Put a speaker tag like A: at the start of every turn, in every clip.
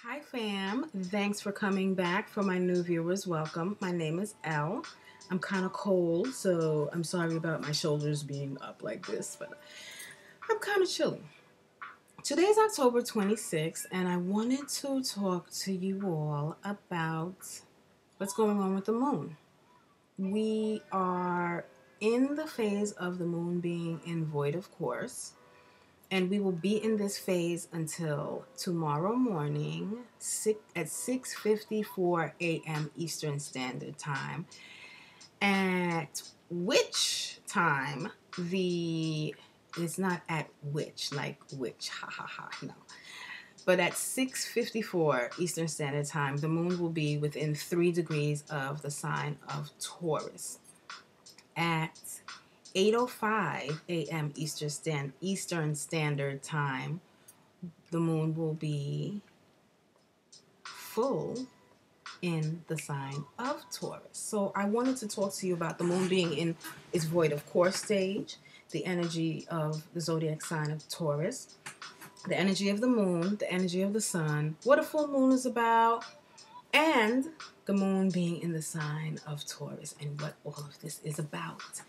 A: Hi fam, thanks for coming back. For my new viewers, welcome. My name is Elle. I'm kind of cold, so I'm sorry about my shoulders being up like this, but I'm kind of chilly. Today's October 26th, and I wanted to talk to you all about what's going on with the moon. We are in the phase of the moon being in void, of course. And we will be in this phase until tomorrow morning at 6:54 a.m. Eastern Standard Time, at which time the it's not at which, like which, ha ha ha, no. But at 6:54 Eastern Standard Time, the moon will be within 3 degrees of the sign of Taurus. At 8:05 a.m. Eastern Standard Time, the moon will be full in the sign of Taurus. So I wanted to talk to you about the moon being in its void of course stage, the energy of the zodiac sign of Taurus, the energy of the moon, the energy of the sun, what a full moon is about, and the moon being in the sign of Taurus and what all of this is about,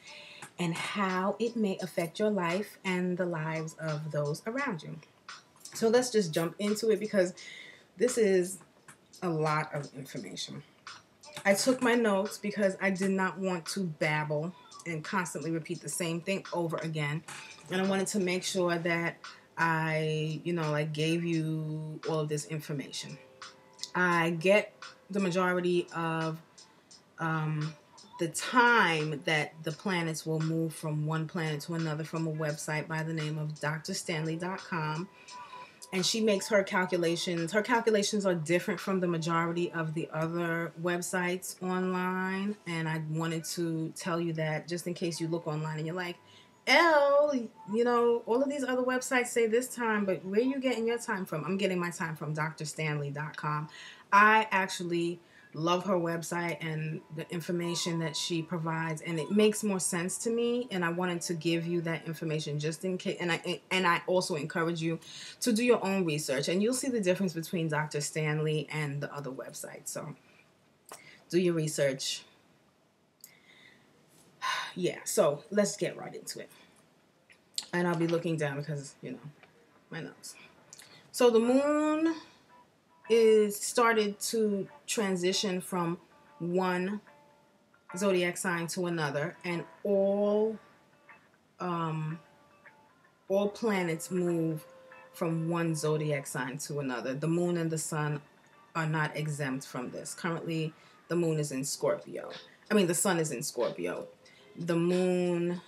A: and how it may affect your life and the lives of those around you. So let's just jump into it because this is a lot of information. I took my notes because I did not want to babble and constantly repeat the same thing over again. And I wanted to make sure that I, gave you all of this information. I get the majority of the time that the planets will move from one planet to another from a website by the name of drstanley.com. And she makes her calculations. Her calculations are different from the majority of the other websites online. And I wanted to tell you that just in case you look online and you're like, Elle, all of these other websites say this time, but where are you getting your time from? I'm getting my time from drstanley.com. I actually love her website and the information that she provides, and it makes more sense to me, and I wanted to give you that information just in case. And I also encourage you to do your own research, and you'll see the difference between Dr. Stanley and the other websites. So do your research. Yeah, so let's get right into it. And I'll be looking down because, my nose. So the moon is started to transition from one zodiac sign to another, and all planets move from one zodiac sign to another. The moon and the sun are not exempt from this. Currently, the moon is in Scorpio. The sun is in Scorpio. The moon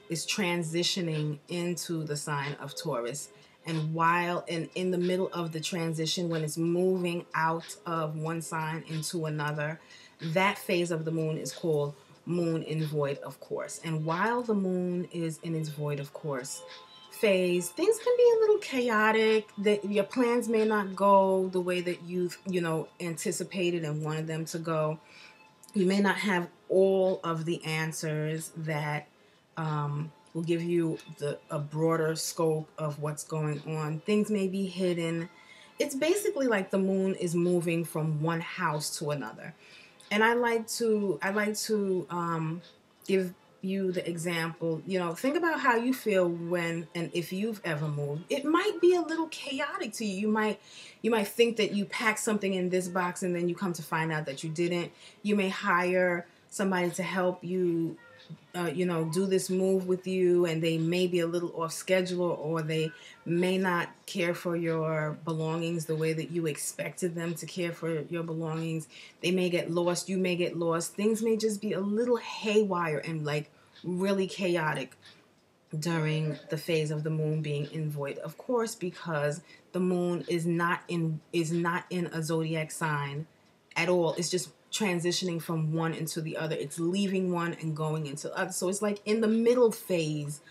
A: is transitioning into the sign of Taurus. And while in the middle of the transition, when it's moving out of one sign into another, that phase of the moon is called moon in void of course. And while the moon is in its void of course phase, things can be a little chaotic. That your plans may not go the way that you've anticipated and wanted them to go. You may not have all of the answers that will give you a broader scope of what's going on. Things may be hidden. It's basically like the moon is moving from one house to another. And I like to give you the example. Think about how you feel when and if you've ever moved. It might be a little chaotic to you. You might think that you packed something in this box and then you come to find out that you didn't. You may hire somebody to help you do this move with you, and they may be a little off schedule, or they may not care for your belongings the way that you expected them to care for your belongings. They may get lost. You may get lost. Things may just be a little haywire and like really chaotic during the phase of the moon being in void, of course, because the moon is not in a zodiac sign at all. It's just transitioning from one into the other. It's leaving one and going into the other. So it's like in the middle phase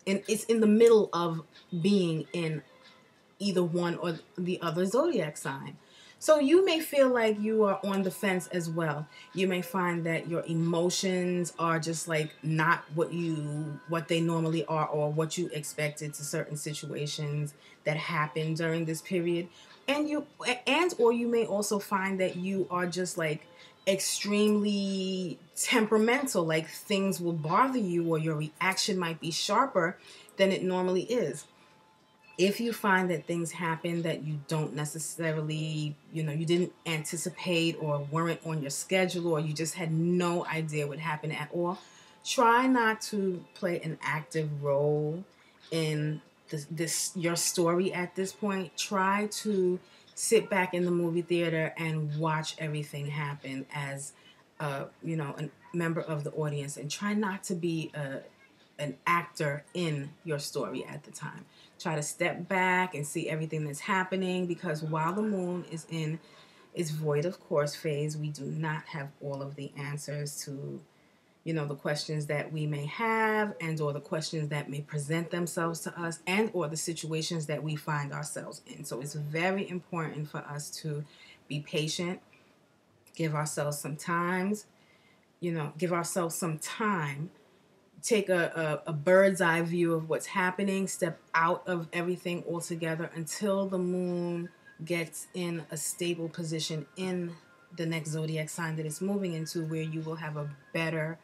A: it's in the middle of being in either one or the other zodiac sign. So you may feel like you are on the fence as well. You may find that your emotions are just like not what they normally are, or what you expected to certain situations that happen during this period. And you may also find that you are just like extremely temperamental, like things will bother you or your reaction might be sharper than it normally is. If you find that things happen that you don't necessarily, you didn't anticipate or weren't on your schedule, or you just had no idea what happened at all, try not to play an active role in this your story at this point. Try to sit back in the movie theater and watch everything happen as a member of the audience, and try not to be an actor in your story at the time. Try to step back and see everything that's happening, because while the moon is in its void of course phase, we do not have all of the answers to the questions that we may have, and or the questions that may present themselves to us, and or the situations that we find ourselves in. So it's very important for us to be patient, give ourselves some times, give ourselves some time, take a bird's eye view of what's happening, step out of everything altogether until the moon gets in a stable position in the next zodiac sign that it's moving into, where you will have a better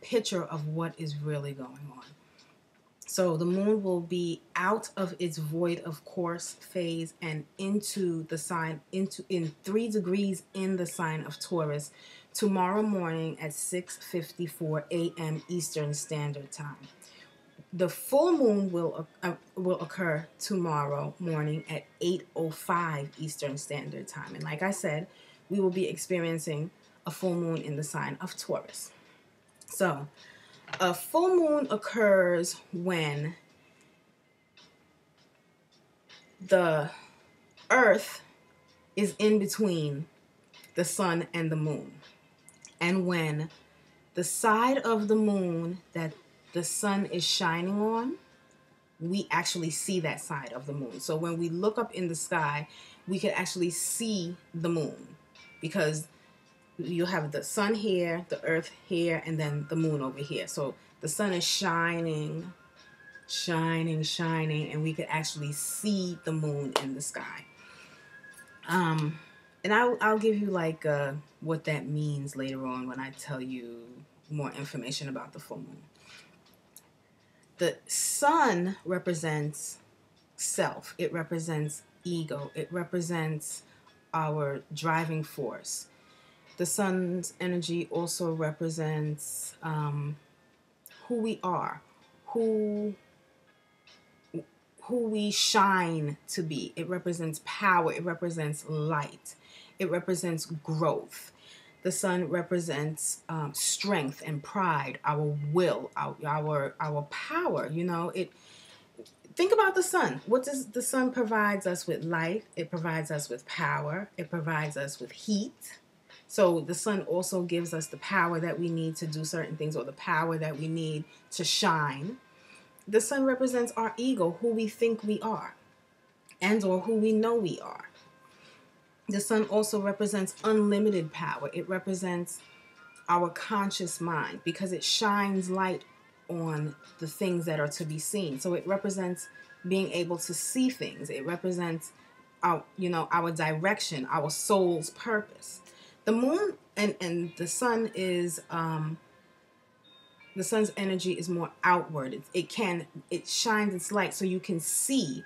A: picture of what is really going on. So the moon will be out of its void of course phase and into the sign, in 3 degrees in the sign of Taurus tomorrow morning at 6:54 a.m. Eastern Standard Time. The full moon will occur tomorrow morning at 8:05 Eastern Standard Time. And like I said, we will be experiencing a full moon in the sign of Taurus. So a full moon occurs when the earth is in between the sun and the moon. And when the side of the moon that the sun is shining on, we actually see that side of the moon. So when we look up in the sky, we can actually see the moon, because you have the sun here, the earth here, and then the moon over here. So the sun is shining, and we could actually see the moon in the sky. And I'll give you like what that means later on when I tell you more information about the full moon. The sun represents self. It represents ego. It represents our driving force. The sun's energy also represents who we are, who we shine to be. It represents power. It represents light. It represents growth. The sun represents strength and pride, our will, our power. Think about the sun. What does the sun provides us with? Light. It provides us with power. It provides us with heat. So the sun also gives us the power that we need to do certain things, or the power that we need to shine. The sun represents our ego, who we think we are, and or who we know we are. The sun also represents unlimited power. It represents our conscious mind, because it shines light on the things that are to be seen. So it represents being able to see things. It represents our direction, our soul's purpose. The moon and the sun is the sun's energy is more outward. It shines its light so you can see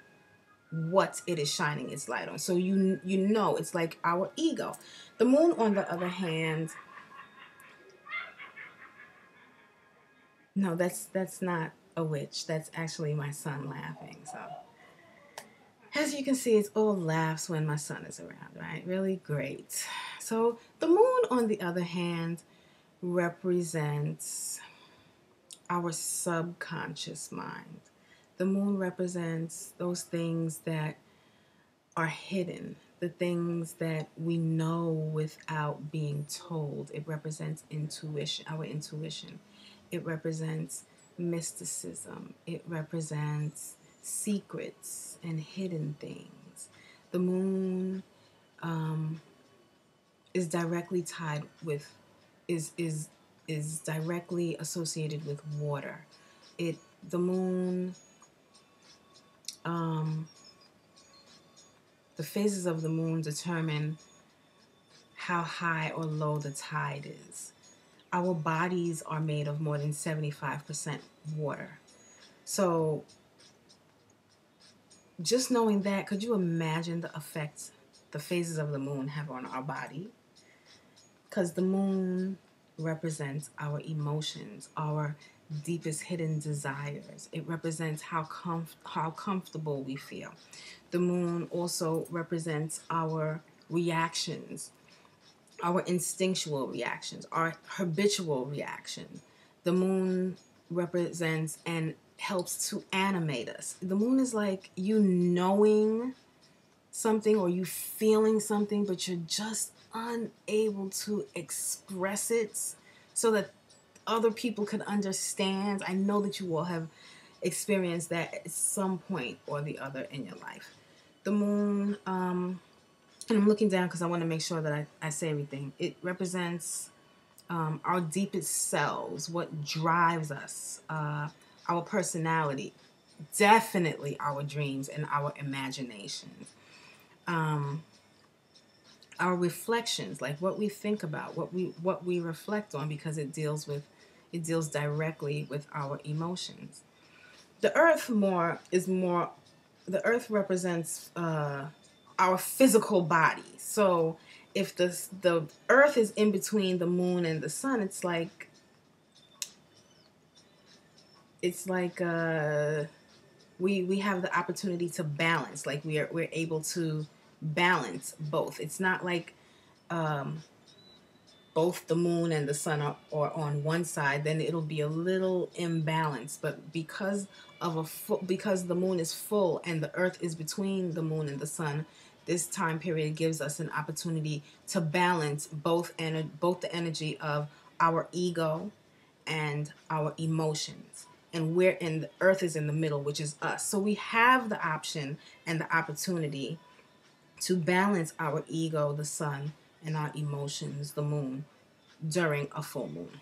A: what it is shining its light on. So it's like our ego. The moon, on the other hand, no, that's not a witch. That's actually my son laughing. So as you can see, it's all laughs when my son is around, right? Really great. So the moon, on the other hand, represents our subconscious mind. The moon represents those things that are hidden, the things that we know without being told. It represents intuition, our intuition. It represents mysticism. It represents secrets and hidden things. The moon um, is directly tied with is is directly associated with water. It the moon, um, the phases of the moon determine how high or low the tide is. Our bodies are made of more than 75% water. So just knowing that, could you imagine the effects the phases of the moon have on our body? Because the moon represents our emotions, our deepest hidden desires. It represents how comfortable we feel. The moon also represents our reactions, our instinctual reactions, our habitual reaction. The moon represents and helps to animate us. The moon is like you knowing something or you feeling something, but you're just unable to express it so that other people could understand. I know that you all have experienced that at some point or the other in your life. The moon, and I'm looking down because I want to make sure that I say everything. It represents our deepest selves, what drives us, our personality, definitely our dreams and our imaginations. Um, our reflections, like what we think about, what we reflect on, because it deals directly with our emotions. The earth more is more the earth represents our physical body. So if the earth is in between the moon and the sun, it's like we have the opportunity to balance. Like we're able to balance both. It's not like um, both the moon and the sun are on one side, then it'll be a little imbalanced. But because the moon is full and the earth is between the moon and the sun, this time period gives us an opportunity to balance both the energy of our ego and our emotions. And the earth is in the middle, which is us. So we have the option and the opportunity to balance our ego, the sun, and our emotions, the moon, during a full moon.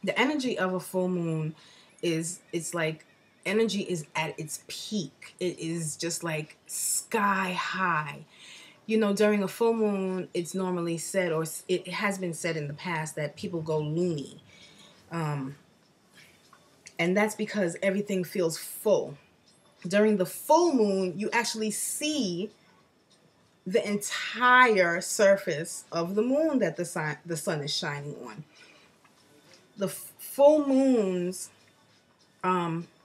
A: The energy of a full moon it's like energy is at its peak. It is just like sky high. During a full moon, it's normally said, or it has been said in the past, that people go loony. Um, and that's because everything feels full. During the full moon, you actually see the entire surface of the moon that the sun is shining on. The full moons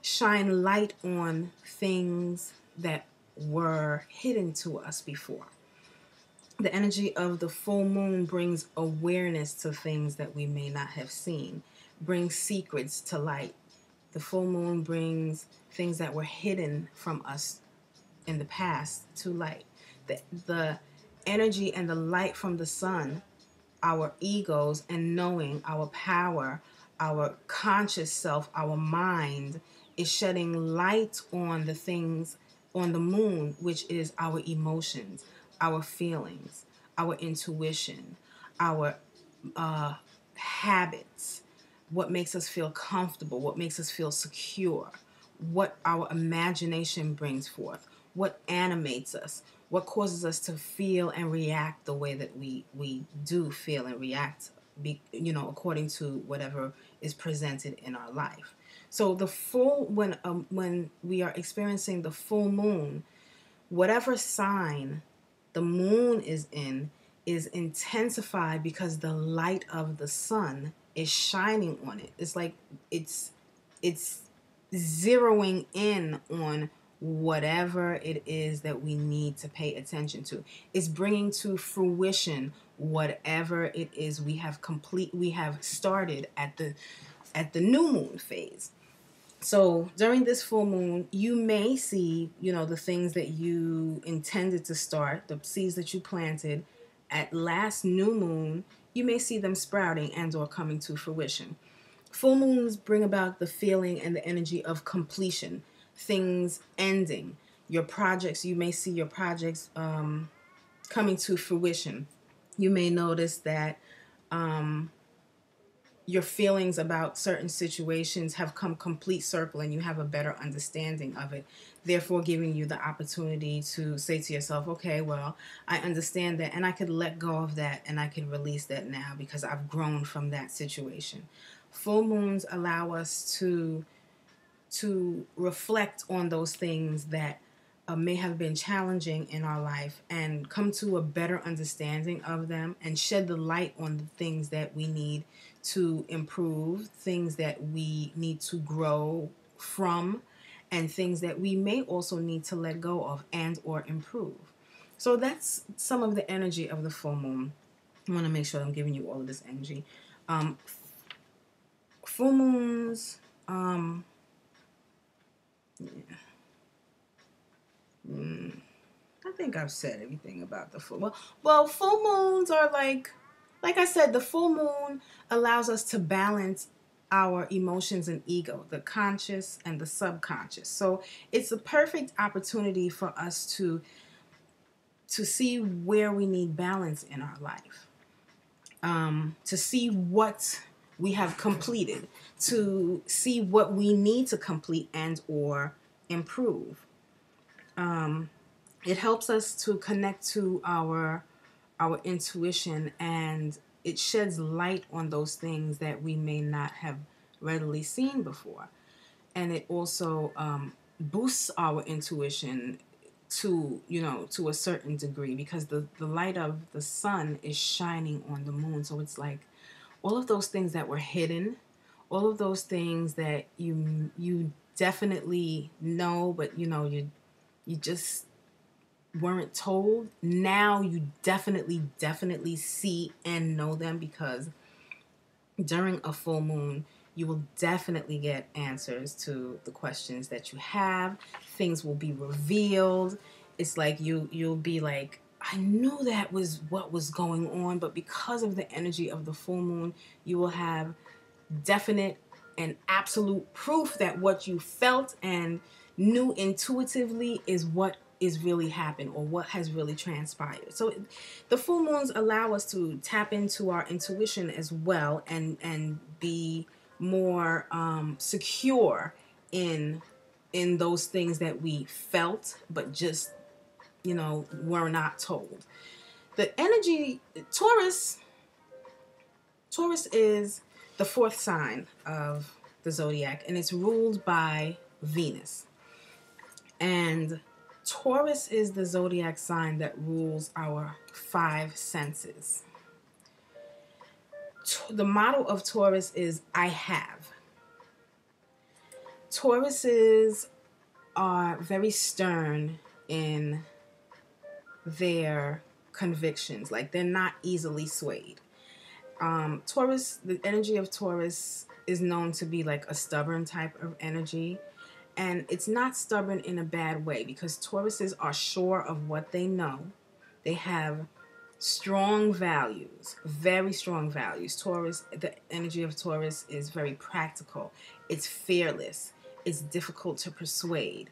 A: shine light on things that were hidden to us before. The energy of the full moon brings awareness to things that we may not have seen, brings secrets to light. The full moon brings things that were hidden from us in the past to light. The energy and the light from the sun, our egos and knowing, our power, our conscious self, our mind, is shedding light on the things on the moon, which is our emotions, our feelings, our intuition, our habits, what makes us feel comfortable, what makes us feel secure, what our imagination brings forth, what animates us, what causes us to feel and react the way that we do feel and react, according to whatever is presented in our life. So when we are experiencing the full moon, whatever sign the moon is intensified because the light of the sun is shining on it. It's like it's zeroing in on whatever it is that we need to pay attention to. It's bringing to fruition whatever it is we have started at the new moon phase. So during this full moon, you may see, the things that you intended to start, the seeds that you planted at last new moon, you may see them sprouting and or coming to fruition. Full moons bring about the feeling and the energy of completion, things ending. Your projects, you may see your projects coming to fruition. You may notice that your feelings about certain situations have come complete circle and you have a better understanding of it, therefore giving you the opportunity to say to yourself, okay, well, I understand that and I could let go of that and I could release that now because I've grown from that situation. Full moons allow us to reflect on those things that may have been challenging in our life and come to a better understanding of them and shed the light on the things that we need to improve, things that we need to grow from, and things that we may also need to let go of and or improve. So that's some of the energy of the full moon. I want to make sure I'm giving you all of this energy. Full moons, yeah. I think I've said everything about the full. Well, full moons are like I said, the full moon allows us to balance our emotions and ego, the conscious and the subconscious. So it's a perfect opportunity for us to see where we need balance in our life, to see what we have completed, to see what we need to complete and or improve. It helps us to connect to our intuition, and it sheds light on those things that we may not have readily seen before. And it also boosts our intuition to a certain degree because the light of the sun is shining on the moon. So it's like all of those things that were hidden, all of those things that you definitely know, but you just weren't told. Now you definitely see and know them because during a full moon, you will definitely get answers to the questions that you have. Things will be revealed. It's like you'll be like, I knew that was what was going on, but because of the energy of the full moon, you will have definite and absolute proof that what you felt and knew intuitively is what is really happened or what has really transpired. So the full moons allow us to tap into our intuition as well and be more secure in those things that we felt but just were not told. The energy Taurus is the fourth sign of the zodiac, and it's ruled by Venus. And Taurus is the zodiac sign that rules our five senses. The motto of Taurus is I have. Tauruses are very stern in their convictions. Like, they're not easily swayed. Taurus, the energy of Taurus is known to be like a stubborn type of energy. And it's not stubborn in a bad way because Tauruses are sure of what they know. They have strong values, very strong values. The energy of Taurus is very practical. It's fearless. It's difficult to persuade.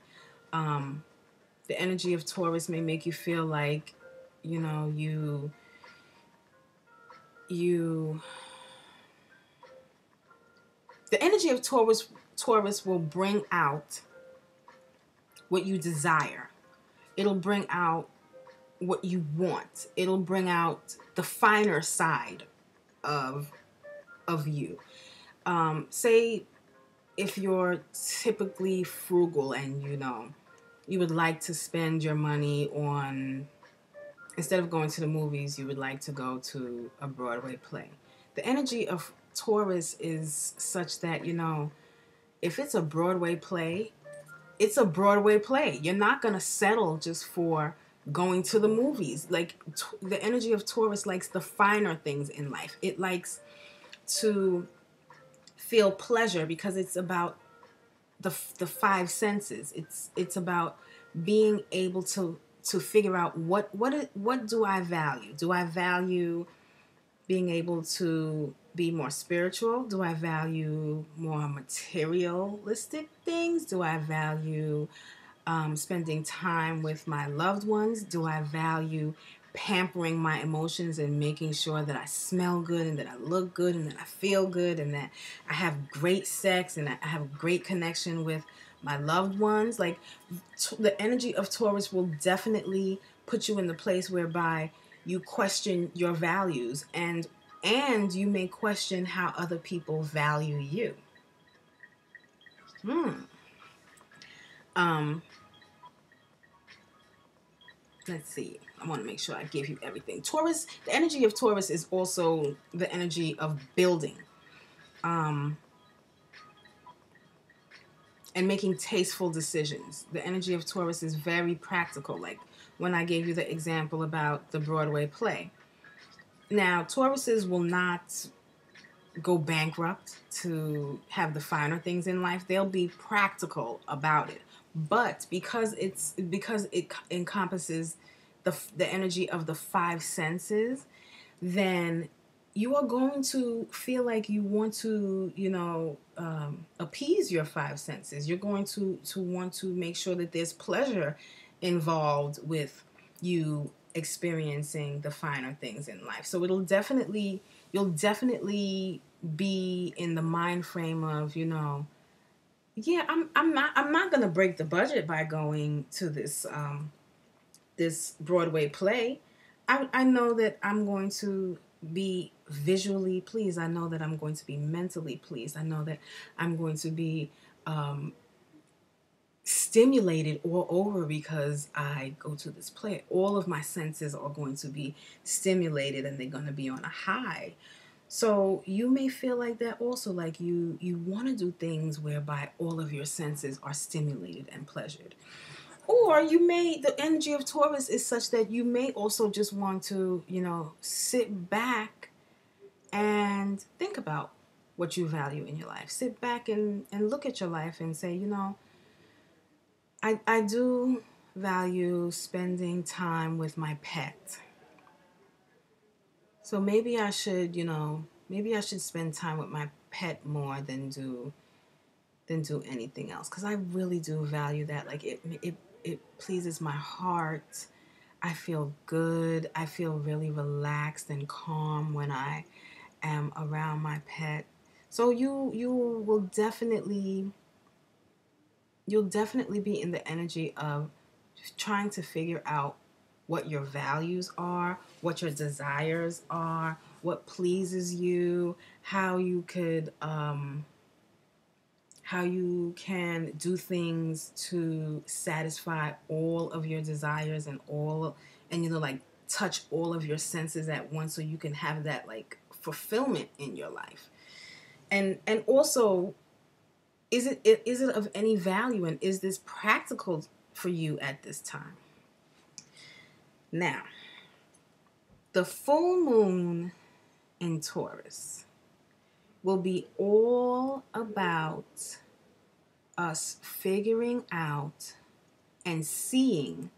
A: The energy of Taurus may make you feel like, you the energy of Taurus will bring out what you desire. It'll bring out what you want. It'll bring out the finer side of you. Say if you're typically frugal and you would like to spend your money on, instead of going to the movies, you would like to go to a Broadway play. The energy of Taurus is such that, if it's a Broadway play, it's a Broadway play. You're not going to settle just for going to the movies. Like, the energy of Taurus likes the finer things in life. It likes to feel pleasure because it's about the five senses. It's about being able to figure out what do I value? Do I value being able to be more spiritual? Do I value more materialistic things? Do I value spending time with my loved ones? Do I value pampering my emotions and making sure that I smell good and that I look good and that I feel good and that I have great sex and I have a great connection with my loved ones. Like the energy of Taurus will definitely put you in the place whereby you question your values, and you may question how other people value you. Hmm. Um, let's see. I want to make sure I give you everything. Taurus, the energy of Taurus is also the energy of building, um, and making tasteful decisions. The energy of Taurus is very practical. Like when I gave you the example about the Broadway play. Now, Tauruses will not go bankrupt to have the finer things in life. They'll be practical about it. But because it encompasses the energy of the five senses, then you are going to feel like you want to, appease your five senses. You're going to want to make sure that there's pleasure involved with you experiencing the finer things in life. So you'll definitely be in the mind frame of, yeah, I'm not gonna break the budget by going to this Broadway play. I know that I'm going to be visually pleased. I know that I'm going to be mentally pleased. I know that I'm going to be stimulated all over because I go to this play. All of my senses are going to be stimulated and they're going to be on a high. So you may feel like that also, like you want to do things whereby all of your senses are stimulated and pleasured. Or the energy of Taurus is such that you may also just want to, sit back and think about what you value in your life. Sit back and look at your life and say, I do value spending time with my pet. So maybe I should spend time with my pet more than do anything else, because I really do value that. Like it pleases my heart. I feel good. I feel really relaxed and calm when I am around my pet. So you'll definitely be in the energy of trying to figure out what your values are, what your desires are, what pleases you, how you can do things to satisfy all of your desires and like touch all of your senses at once, so you can have that like fulfillment in your life. And also, is it of any value, and is this practical for you at this time? Now, the full moon in Taurus will be all about us figuring out and seeing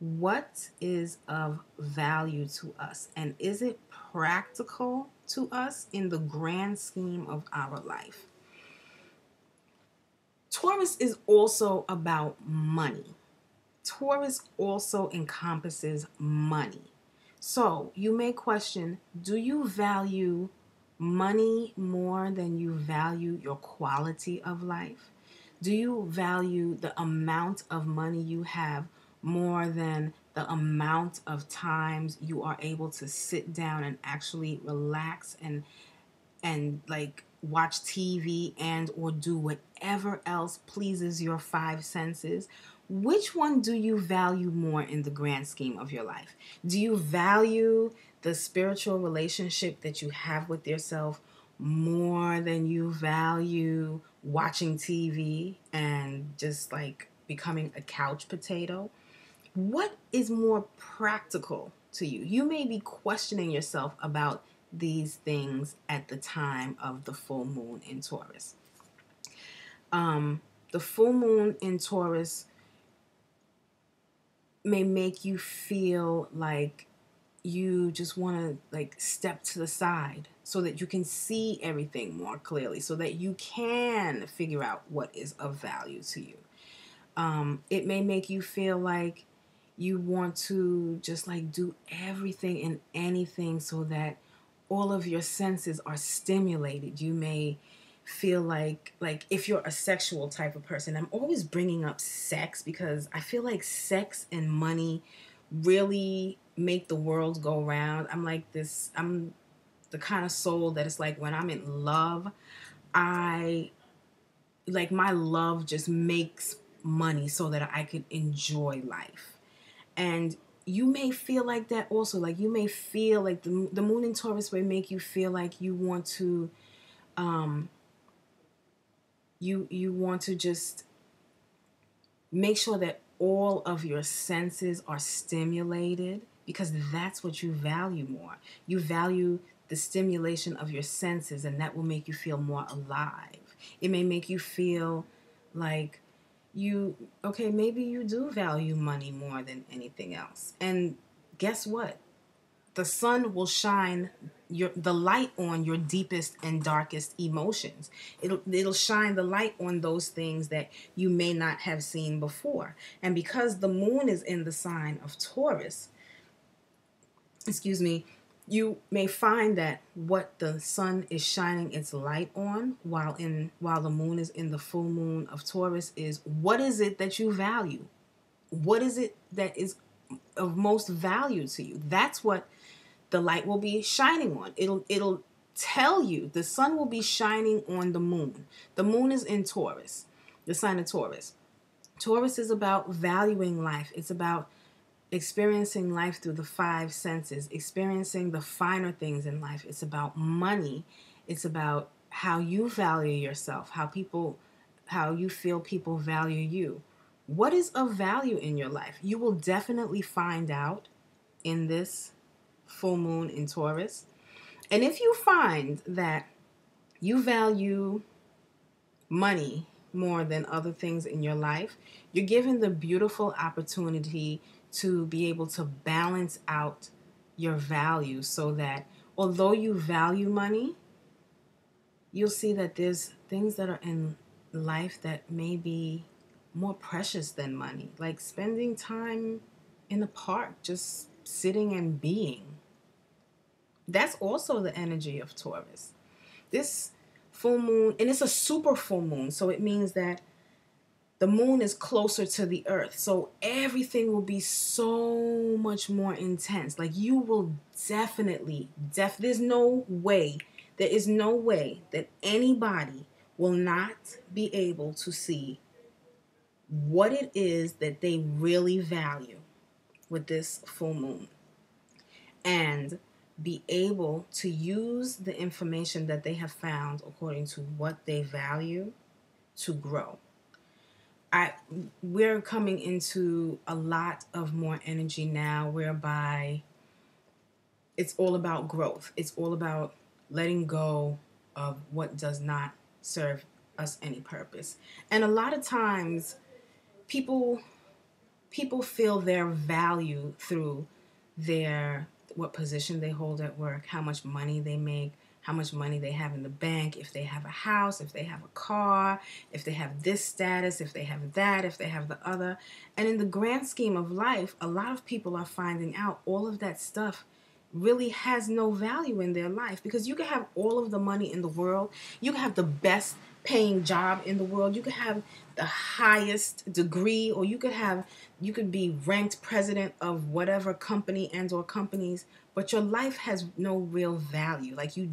A: what is of value to us, and is it practical to us in the grand scheme of our life. Taurus is also about money. Taurus also encompasses money. So you may question, do you value money more than you value your quality of life? Do you value the amount of money you have more than the amount of times you are able to sit down and actually relax and like watch TV and or do whatever else pleases your five senses? Which one do you value more in the grand scheme of your life? Do you value the spiritual relationship that you have with yourself more than you value watching TV and just like becoming a couch potato? What is more practical to you? You may be questioning yourself about these things at the time of the full moon in Taurus. The full moon in Taurus may make you feel like you just want to like step to the side so that you can see everything more clearly, so that you can figure out what is of value to you. It may make you feel like You want to just like do everything and anything so that all of your senses are stimulated. You may feel like if you're a sexual type of person, I'm always bringing up sex because I feel like sex and money really make the world go round. I'm the kind of soul that it's like when I'm in love, I like my love just makes money so that I could enjoy life. And you may feel like that also. Like you may feel like the moon in Taurus may make you feel like you want to you want to just make sure that all of your senses are stimulated because that's what you value more. You value the stimulation of your senses, and that will make you feel more alive. It may make you feel like you, okay, maybe you do value money more than anything else. And guess what? The sun will shine the light on your deepest and darkest emotions. It'll shine the light on those things that you may not have seen before. And because the moon is in the sign of Taurus, excuse me, you may find that what the sun is shining its light on while the moon is in the full moon of Taurus is, what is it that you value? What is it that is of most value to you? That's what the light will be shining on. It'll tell you. The sun will be shining on the moon. The moon is in Taurus, the sign of Taurus. Taurus is about valuing life. It's about experiencing life through the five senses, experiencing the finer things in life. It's about money. It's about how you value yourself, how you feel people value you. What is of value in your life? You will definitely find out in this full moon in Taurus. And if you find that you value money more than other things in your life, you're given the beautiful opportunity to be able to balance out your value so that although you value money, you'll see that there's things that are in life that may be more precious than money, like spending time in the park, just sitting and being. That's also the energy of Taurus. This full moon, and it's a super full moon, so it means that the moon is closer to the earth. So everything will be so much more intense. Like you will definitely, there is no way that anybody will not be able to see what it is that they really value with this full moon and be able to use the information that they have found according to what they value to grow. We're coming into a lot of more energy now whereby it's all about growth. It's all about letting go of what does not serve us any purpose. And a lot of times people feel their value through their what position they hold at work, how much money they make, how much money they have in the bank, if they have a house, if they have a car, if they have this status, if they have that, if they have the other. And in the grand scheme of life, a lot of people are finding out all of that stuff really has no value in their life because you can have all of the money in the world. You can have the best paying job in the world. You could have the highest degree, or you could be ranked president of whatever company and or companies, but your life has no real value. Like you're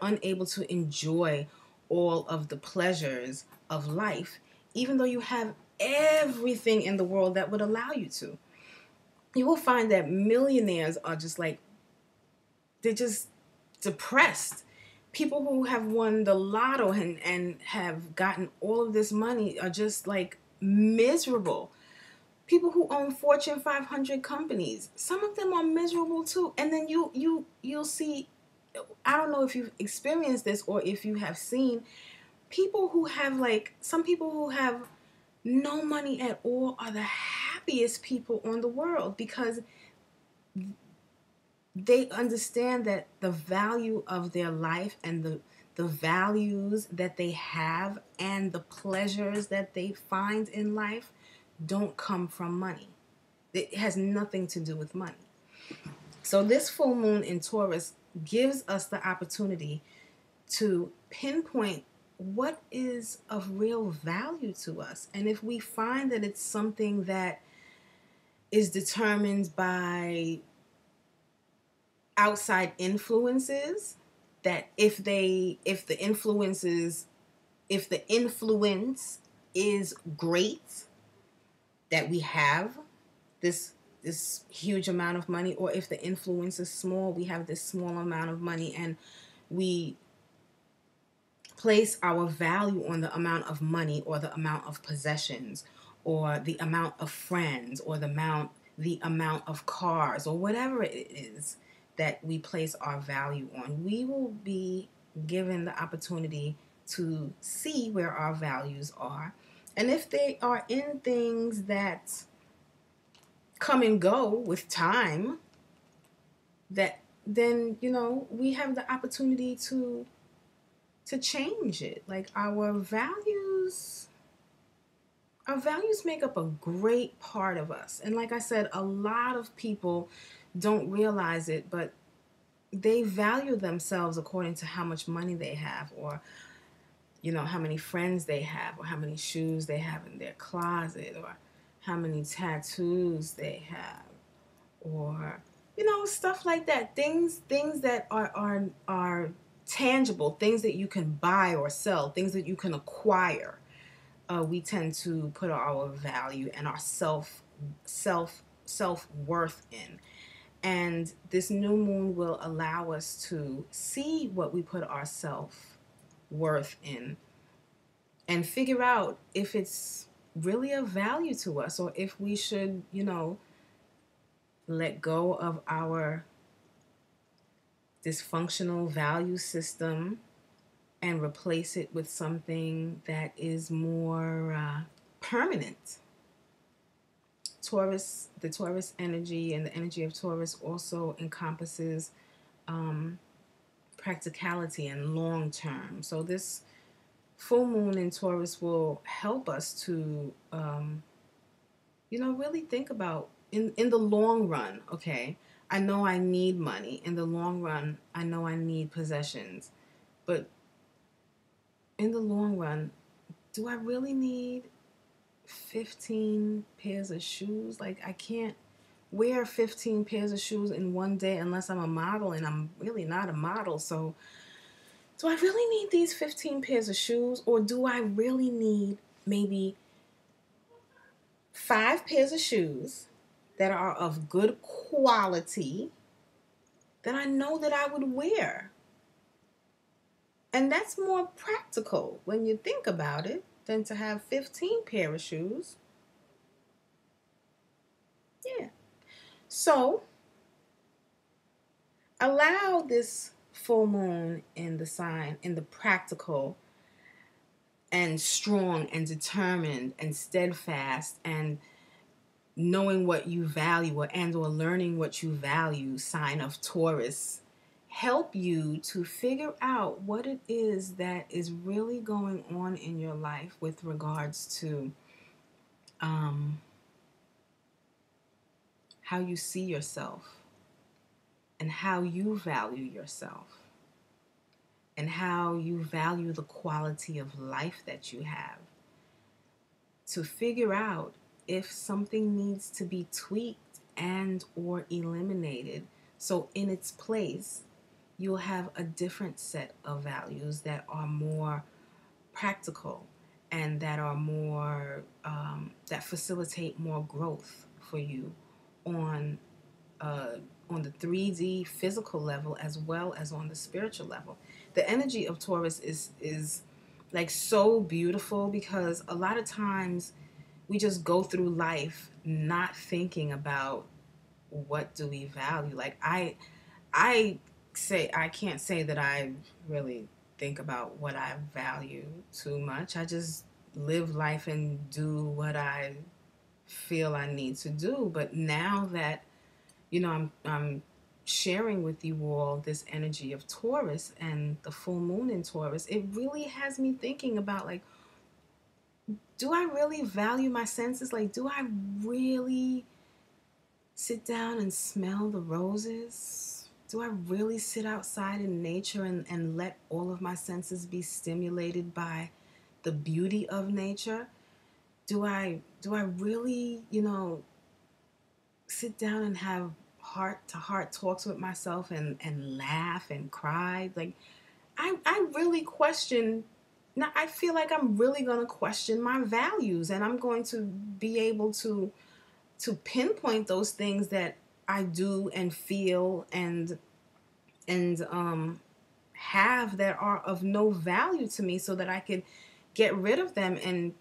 A: unable to enjoy all of the pleasures of life, even though you have everything in the world that would allow you to. You will find that millionaires are just like, they're just depressed. People who have won the lotto and have gotten all of this money are just like miserable. People who own Fortune 500 companies, some of them are miserable too. And then you'll see, I don't know if you've experienced this or if you have seen people who have some people who have no money at all are the happiest people on the world because they understand that the value of their life and the values that they have and the pleasures that they find in life don't come from money. It has nothing to do with money. So this full moon in Taurus gives us the opportunity to pinpoint what is of real value to us. And if we find that it's something that is determined by outside influences, that if the influence is great, that we have this huge amount of money, or if the influence is small, we have this small amount of money, and we place our value on the amount of money or the amount of possessions or the amount of friends or the amount of cars or whatever it is that we place our value on, we will be given the opportunity to see where our values are. And if they are in things that come and go with time, that then we have the opportunity to change it. Like our values make up a great part of us. And like I said, a lot of people don't realize it, but they value themselves according to how much money they have, or how many friends they have, or how many shoes they have in their closet, or how many tattoos they have, or stuff like that. Things that are tangible, things that you can buy or sell, things that you can acquire. We tend to put our value and our self-worth in. And this new moon will allow us to see what we put our self-worth in and figure out if it's really of value to us, or if we should, let go of our dysfunctional value system and replace it with something that is more permanent. The Taurus energy and the energy of Taurus also encompasses practicality and long term. So this full moon in Taurus will help us to, really think about in the long run. Okay, I know I need money. In the long run, I know I need possessions, but in the long run, do I really need 15 pairs of shoes? Like, I can't wear 15 pairs of shoes in one day unless I'm a model, and I'm really not a model. So do I really need these 15 pairs of shoes, or do I really need maybe 5 pairs of shoes that are of good quality that I know that I would wear? And that's more practical when you think about it than to have 15 pair of shoes. Yeah. So allow this full moon in the practical and strong and determined and steadfast and knowing what you value, or learning what you value sign of Taurus help you to figure out what it is that is really going on in your life with regards to how you see yourself and how you value yourself and how you value the quality of life that you have, to figure out if something needs to be tweaked and or eliminated, so in its place you'll have a different set of values that are more practical and that are more that facilitate more growth for you on the 3D physical level as well as on the spiritual level. The energy of Taurus is like so beautiful, because a lot of times we just go through life not thinking about what do we value. Like I can't say that I really think about what I value too much. I just live life and do what I feel I need to do. But now that I'm sharing with you all this energy of Taurus and the full moon in Taurus, it really has me thinking about, like, do I really value my senses? Like, do I really sit down and smell the roses? Do I really sit outside in nature and let all of my senses be stimulated by the beauty of nature? Do I really, sit down and have heart to heart talks with myself and laugh and cry? Like, I really question. Now I feel like I'm really going to question my values, and I'm going to be able to pinpoint those things that I do and feel and have that are of no value to me, so that I could get rid of them and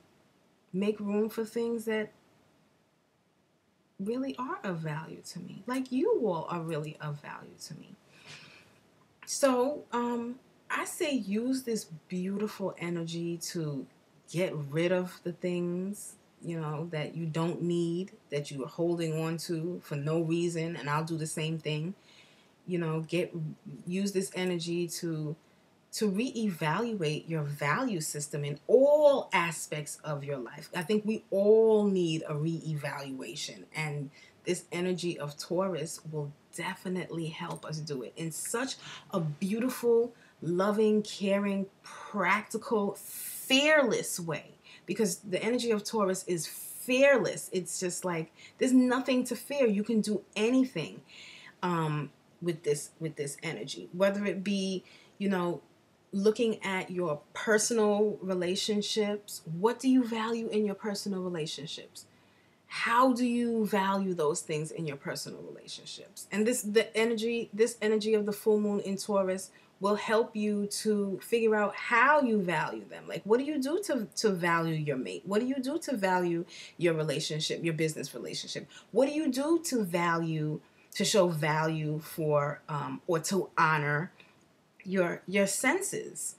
A: make room for things that really are of value to me. Like you all are really of value to me. So, I say use this beautiful energy to get rid of the things, that you don't need, that you are holding on to for no reason. And I'll do the same thing. Use this energy to reevaluate your value system in all aspects of your life. I think we all need a reevaluation, and this energy of Taurus will definitely help us do it in such a beautiful, loving, caring, practical, fearless way. Because the energy of Taurus is fearless. It's just like there's nothing to fear. You can do anything with this energy, whether it be, you know, looking at your personal relationships. What do you value in your personal relationships? How do you value those things in your personal relationships? And this energy of the full moon in Taurus will help you to figure out how you value them. Like, what do you do to value your mate? What do you do to value your relationship, your business relationship? What do you do to show value for, or to honor your senses?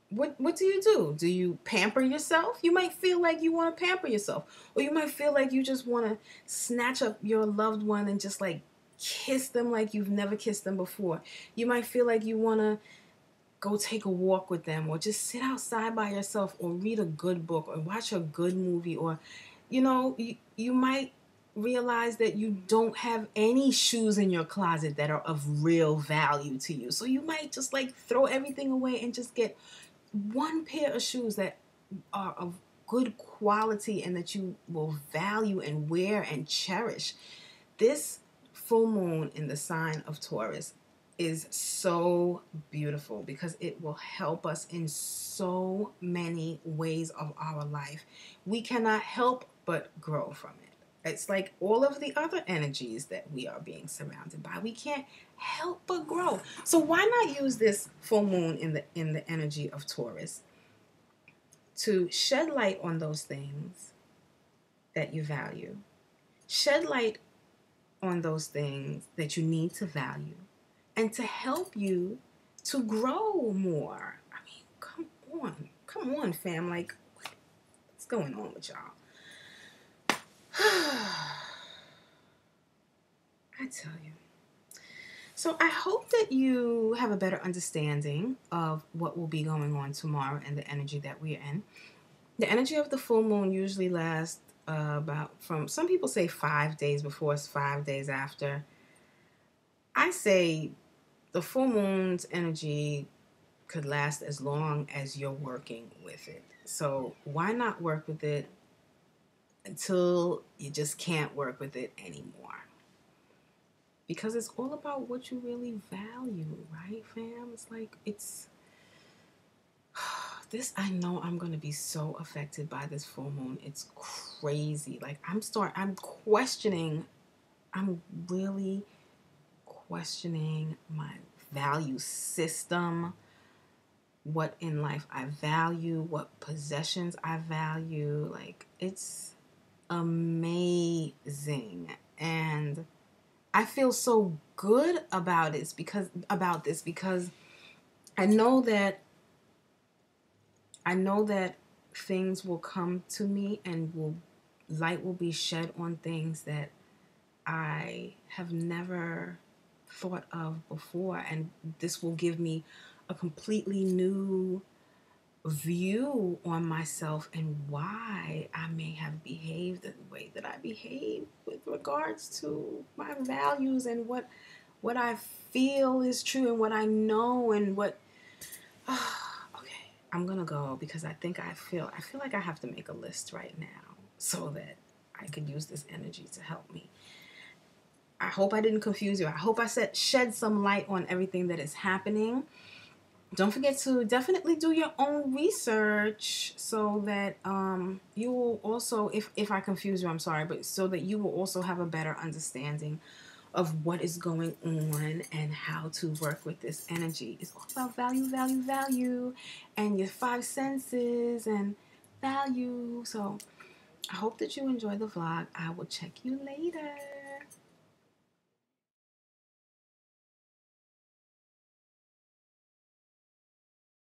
A: What do you do? Do you pamper yourself? You might feel like you want to pamper yourself, or you might feel like you just want to snatch up your loved one and just like kiss them like you've never kissed them before. You might feel like you want to go take a walk with them, or just sit outside by yourself, or read a good book, or watch a good movie, or you might realize that you don't have any shoes in your closet that are of real value to you. So you might just like throw everything away and just get one pair of shoes that are of good quality and that you will value and wear and cherish. This full moon in the sign of Taurus is so beautiful because it will help us in so many ways of our life. We cannot help but grow from it. It's like all of the other energies that we are being surrounded by. We can't help but grow. So why not use this full moon in the energy of Taurus to shed light on those things that you value. Shed light on those things that you need to value, and to help you to grow more. I mean, come on, fam. Like, what's going on with y'all? I tell you. So I hope that you have a better understanding of what will be going on tomorrow and the energy that we are in. The energy of the full moon usually lasts about, from some people say 5 days before, it's 5 days after. I say the full moon's energy could last as long as you're working with it. So why not work with it until you just can't work with it anymore? Because it's all about what you really value, right, fam? It's like, this, I know I'm going to be so affected by this full moon. It's crazy. Like, I'm really questioning my value system, what in life I value, what possessions I value. Like, it's amazing. And I feel so good about this because I know that things will come to me, and light will be shed on things that I have never thought of before, and this will give me a completely new view on myself and why I may have behaved the way that I behaved with regards to my values and what I feel is true and what I know and what okay, I'm gonna go because I feel like I have to make a list right now so that I could use this energy to help me. I hope I didn't confuse you. I hope I shed some light on everything that is happening. Don't forget to definitely do your own research so that you will also, if I confuse you, I'm sorry, but so that you will also have a better understanding of what is going on and how to work with this energy. It's all about value, value, value, and your five senses and value. So I hope that you enjoy the vlog. I will check you later.